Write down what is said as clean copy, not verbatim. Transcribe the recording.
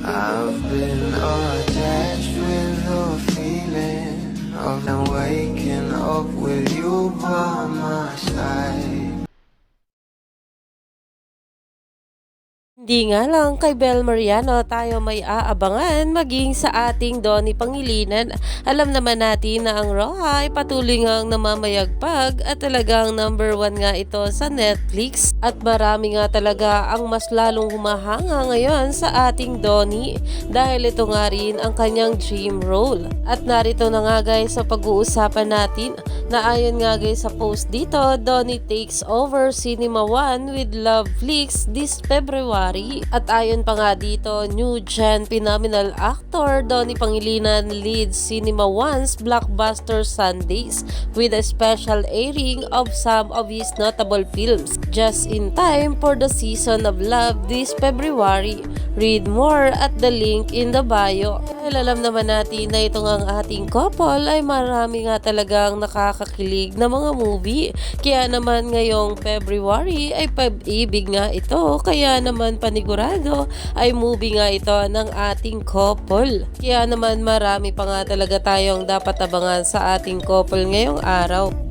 I've been attached with the feeling of now waking up with you by my side. Hindi nga lang kay Bel Mariano tayo may aabangan maging sa ating Donnie Pangilinan. Alam naman natin na ang Roja ay patuloy ngang namamayagpag at talagang number 1 nga ito sa Netflix. At marami nga talaga ang mas lalong humahanga ngayon sa ating Donnie dahil ito nga rin ang kanyang dream role. At narito na nga guys sa pag-uusapan natin na ayon nga guys sa post dito, Donnie takes over Cinema One with Love Flix this February. At ayon pa nga dito, new gen phenomenal actor Donnie Pangilinan leads Cinema One's blockbuster Sundays with a special airing of some of his notable films just in time for the season of love this February. Read more at the link in the bio. Dahil alam naman natin na itong ang ating couple ay marami nga talagang nakakakilig na mga movie. Kaya naman ngayong February ay pag-ibig nga ito. Kaya naman panigurado ay movie nga ito ng ating couple. Kaya naman marami pa nga talaga tayong dapat abangan sa ating couple ngayong araw.